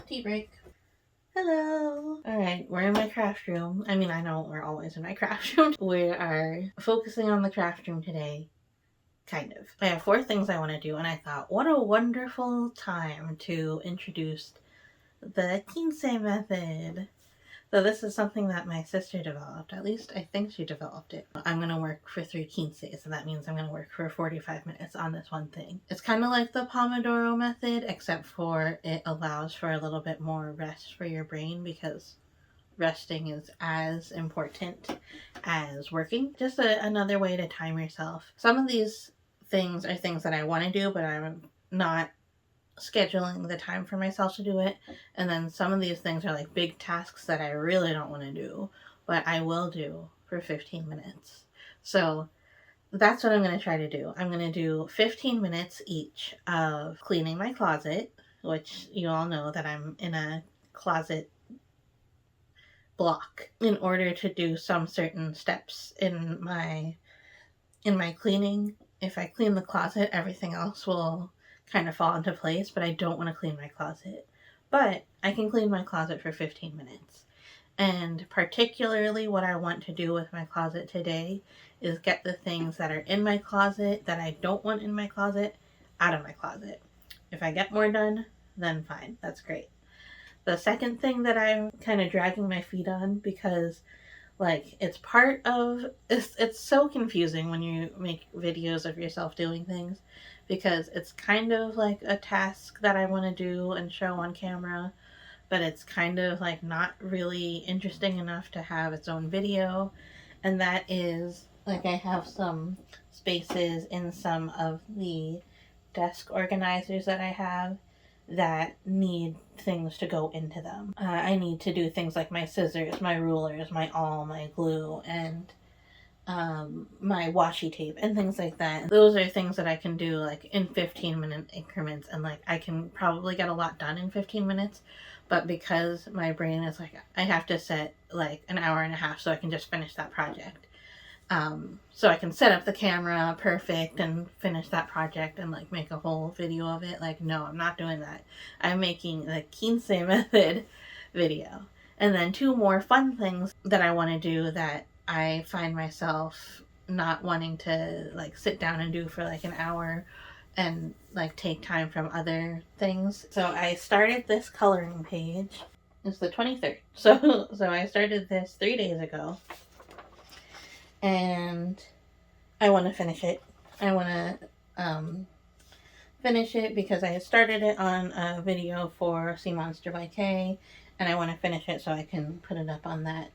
tea break. Hello. Alright, we're in my craft room. I mean, I know we're always in my craft room. We are focusing on the craft room today. Kind of. I have 4 things I want to do, and I thought, what a wonderful time to introduce the Quince method. So this is something that my sister developed. At least I think she developed it. I'm going to work for 3 quinces, so that means I'm going to work for 45 minutes on this one thing. It's kind of like the Pomodoro method, except for it allows for a little bit more rest for your brain because resting is as important as working. Just another way to time yourself. Some of these things are things that I want to do, but I'm not scheduling the time for myself to do it. And then some of these things are like big tasks that I really don't want to do, but I will do for 15 minutes. So that's what I'm going to try to do. I'm going to do 15 minutes each of cleaning my closet, which you all know that I'm in a closet block in order to do some certain steps in my cleaning. If I clean the closet, everything else will kind of fall into place, but I don't want to clean my closet. But I can clean my closet for 15 minutes. And particularly what I want to do with my closet today is get the things that are in my closet that I don't want in my closet out of my closet. If I get more done, then fine. That's great. The second thing that I'm kind of dragging my feet on because it's part of it's so confusing when you make videos of yourself doing things because it's kind of like a task that I want to do and show on camera, but it's kind of like not really interesting enough to have its own video. And that is like I have some spaces in some of the desk organizers that I have that need things to go into them. I need to do things like my scissors, my rulers, my awl, my glue, and my washi tape and things like that. Those are things that I can do like in 15-minute increments, and like I can probably get a lot done in 15 minutes. But because my brain is like, I have to set like an hour and a half so I can just finish that project. So I can set up the camera perfect and finish that project and like make a whole video of it. Like, no, I'm not doing that. I'm making the Quince method video. And then 2 more fun things that I want to do that I find myself not wanting to like sit down and do for like an hour and like take time from other things. So I started this coloring page. It's the 23rd. So I started this 3 days ago. And I want to finish it. I want to finish it because I started it on a video for Sea Monster by Kay, and I want to finish it so I can put it up on that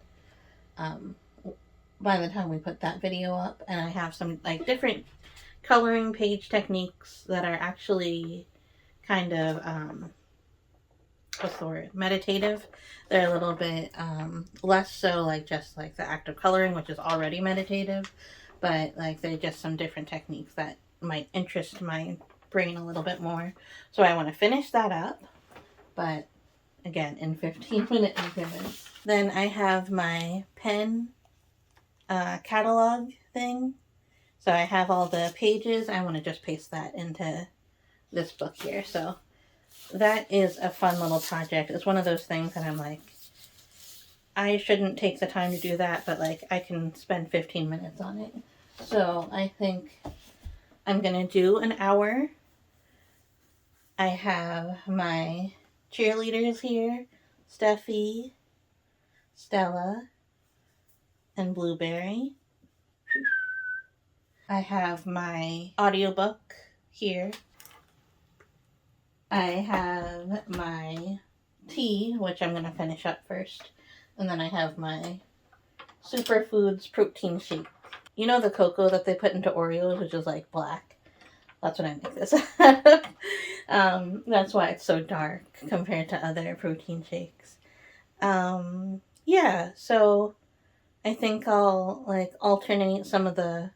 by the time we put that video up. And I have some like different coloring page techniques that are actually kind of what's the word? Meditative. They're a little bit less so like just like the act of coloring, which is already meditative, but like they're just some different techniques that might interest my brain a little bit more. So I want to finish that up, but again in 15-minute increments. Then I have my pen catalog thing. So I have all the pages. I want to just paste that into this book here. So that is a fun little project. It's one of those things that I'm like, I shouldn't take the time to do that, but like I can spend 15 minutes on it. So I think I'm going to do an hour. I have my cheerleaders here, Steffi, Stella, and Blueberry. I have my audiobook here. I have my tea, which I'm going to finish up first. And then I have my Superfoods protein shake. You know the cocoa that they put into Oreos, which is like black? That's what I make this out of. That's why it's so dark compared to other protein shakes. Yeah, so I think I'll like alternate some of the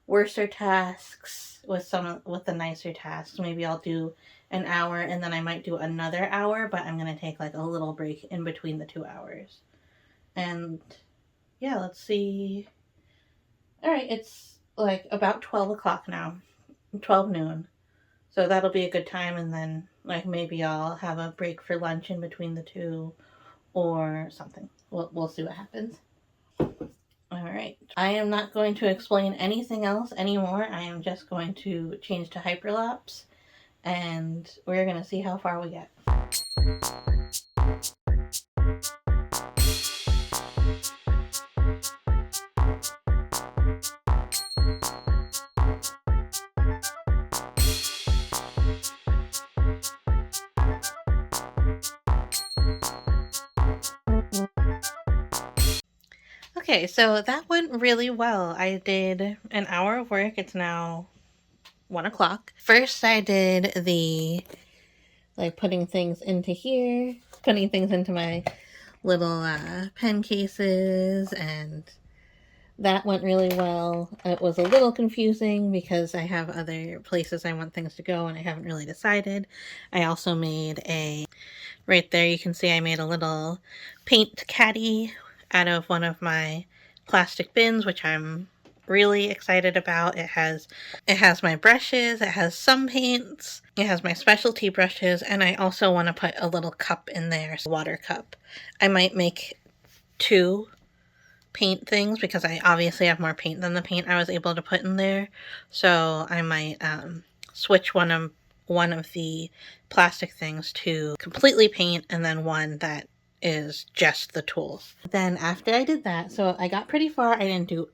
worser tasks with the nicer tasks. Maybe I'll do an hour and then I might do another hour, but I'm going to take like a little break in between the 2 hours. And yeah, let's see. All right, it's like about 12 o'clock now, 12 noon. So that'll be a good time. And then Like maybe I'll have a break for lunch in between the two or something. We'll see what happens. All right. I am not going to explain anything else anymore. I am just going to change to hyperlapse and we're going to see how far we get. Okay, so that went really well. I did an hour of work. It's now 1 o'clock. First, I did the putting things into here, putting things into my little pen cases, and that went really well. It was a little confusing because I have other places I want things to go and I haven't really decided. I also made right there you can see I made a little paint caddy out of one of my plastic bins, which I'm really excited about. It has my brushes, it has some paints, it has my specialty brushes, and I also want to put a little cup in there, a water cup. I might make 2 paint things because I obviously have more paint than the paint I was able to put in there. So I might switch one of the plastic things to completely paint and then one that is just the tools. Then after I did that, so I got pretty far. I didn't do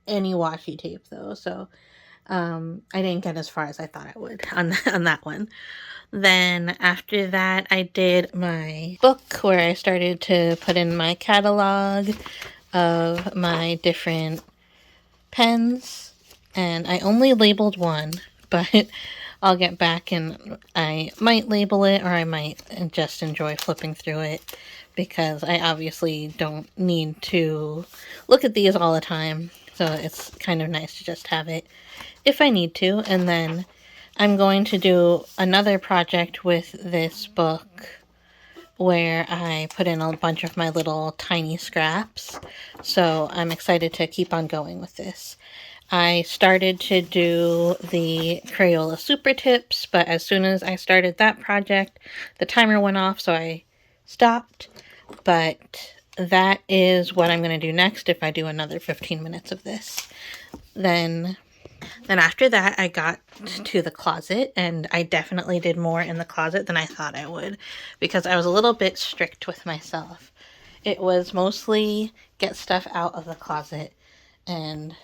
any washi tape though, so I didn't get as far as I thought I would on that one. Then after that, I did my book where I started to put in my catalog of my different pens, and I only labeled one, but I'll get back and I might label it or I might just enjoy flipping through it because I obviously don't need to look at these all the time, so it's kind of nice to just have it if I need to. And then I'm going to do another project with this book where I put in a bunch of my little tiny scraps. So I'm excited to keep on going with this. I started to do the Crayola Super Tips, but as soon as I started that project, the timer went off, so I stopped. But that is what I'm going to do next if I do another 15 minutes of this. Then after that, I got to the closet, and I definitely did more in the closet than I thought I would, because I was a little bit strict with myself. It was mostly get stuff out of the closet, and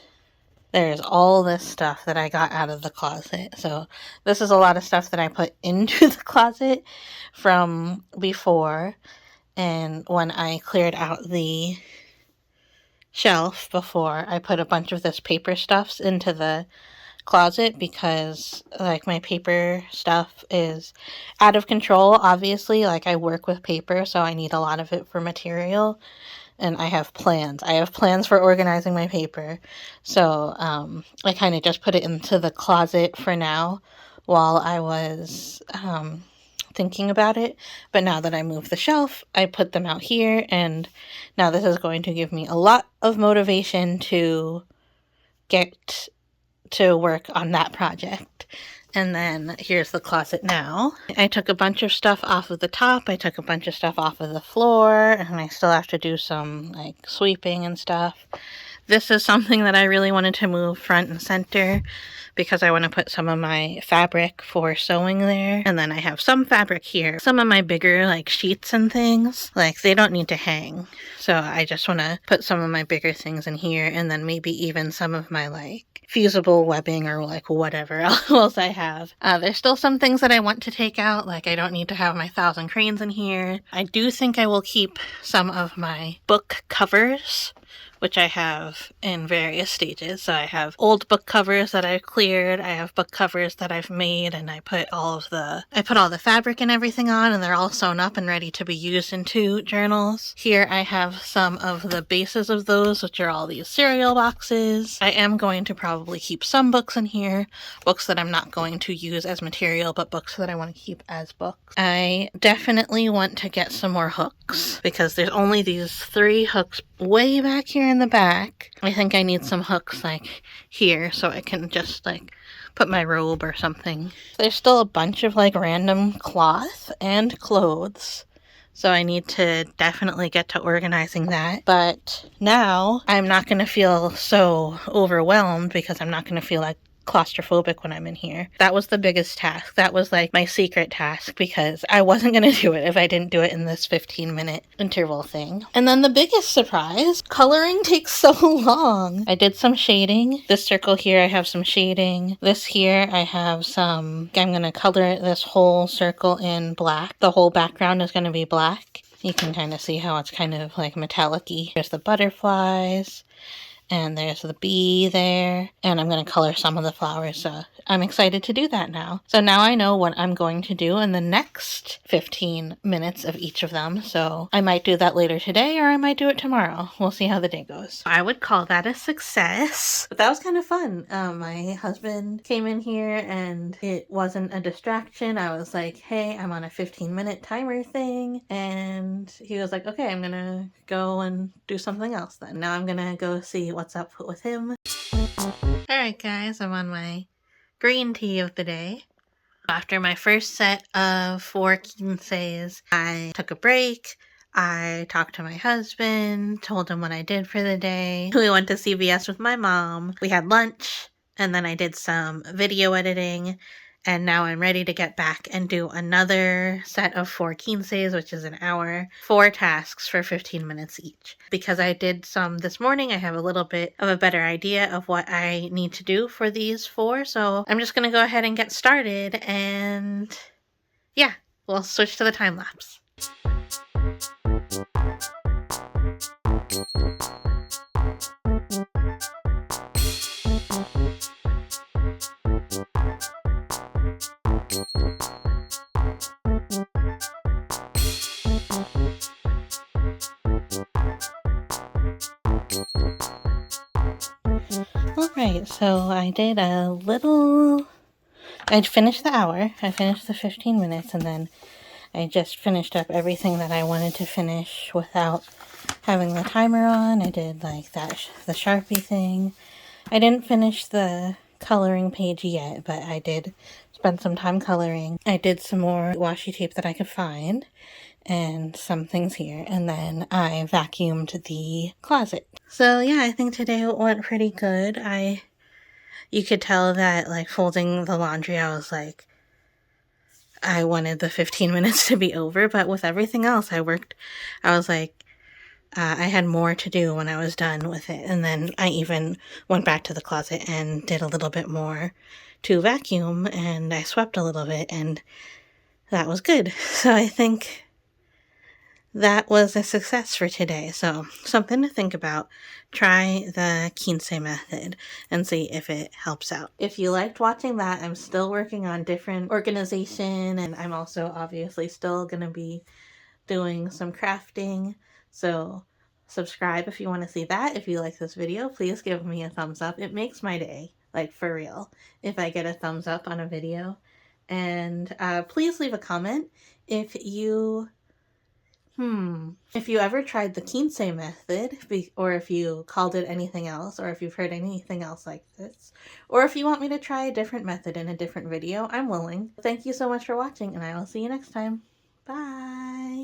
there's all this stuff that I got out of the closet. So this is a lot of stuff that I put into the closet from before, and when I cleared out the shelf before, I put a bunch of this paper stuffs into the closet because my paper stuff is out of control. Obviously, I work with paper, so I need a lot of it for material, and I have plans for organizing my paper. So I kind of just put it into the closet for now while I was thinking about it. But now that I moved the shelf, I put them out here, and now this is going to give me a lot of motivation to get to work on that project. And then here's the closet now. I took a bunch of stuff off of the top. I took a bunch of stuff off of the floor, and I still have to do some sweeping and stuff. This is something that I really wanted to move front and center because I want to put some of my fabric for sewing there. And then I have some fabric here. Some of my bigger sheets and things, they don't need to hang. So I just want to put some of my bigger things in here, and then maybe even some of my fusible webbing or whatever else I have. There's still some things that I want to take out. I don't need to have my 1,000 cranes in here. I do think I will keep some of my book covers, which I have in various stages. So I have old book covers that I've cleared, I have book covers that I've made, and I put all the fabric and everything on, and they're all sewn up and ready to be used into journals. Here I have some of the bases of those, which are all these cereal boxes. I am going to probably keep some books in here, books that I'm not going to use as material, but books that I want to keep as books. I definitely want to get some more hooks because there's only these 3 hooks way back here in the back. I think I need some hooks here so I can just put my robe or something. There's still a bunch of like random cloth and clothes, so I need to definitely get to organizing that. But now I'm not going to feel so overwhelmed because I'm not going to feel like claustrophobic when I'm in here. That was the biggest task. That was like my secret task because I wasn't going to do it if I didn't do it in this 15-minute interval thing. And then the biggest surprise, coloring takes so long. I did some shading. This circle here, I have some shading. This here, I have some, I'm going to color this whole circle in black. The whole background is going to be black. You can kind of see how it's kind of like metallic-y. There's the butterflies. And there's the bee there, and I'm going to color some of the flowers, so I'm excited to do that now. So now I know what I'm going to do in the next 15 minutes of each of them, so I might do that later today, or I might do it tomorrow. We'll see how the day goes. I would call that a success, but that was kind of fun. My husband came in here, and it wasn't a distraction. I was like, hey, I'm on a 15-minute timer thing, and he was like, okay, I'm going to go and do something else then. Now I'm going to go see what's up with him. Alright guys, I'm on my green tea of the day. After my first set of 4 quinces, I took a break. I talked to my husband, told him what I did for the day. We went to CVS with my mom. We had lunch, and then I did some video editing. And now I'm ready to get back and do another set of 4 quinces, which is an hour, 4 tasks for 15 minutes each. Because I did some this morning, I have a little bit of a better idea of what I need to do for these 4. So I'm just going to go ahead and get started, and yeah, we'll switch to the time lapse. Alright, so I did I'd finished the hour, I finished the 15 minutes, and then I just finished up everything that I wanted to finish without having the timer on. I did like that, the Sharpie thing. I didn't finish the coloring page yet, but I did spend some time coloring. I did some more washi tape that I could find, and some things here, and then I vacuumed the closet. So yeah, I think today went pretty good. You could tell that like folding the laundry, I was like, I wanted the 15 minutes to be over, but with everything else I was like, I had more to do when I was done with it. And then I even went back to the closet and did a little bit more to vacuum, and I swept a little bit, and that was good. So I think that was a success for today. So something to think about. Try the Quince method and see if it helps out. If you liked watching that, I'm still working on different organization, and I'm also obviously still going to be doing some crafting. So subscribe if you want to see that. If you like this video, please give me a thumbs up. It makes my day, like for real, if I get a thumbs up on a video. And please leave a comment if you ever tried the Quince method, or if you called it anything else, or if you've heard anything else like this, or if you want me to try a different method in a different video, I'm willing. Thank you so much for watching, and I will see you next time. Bye!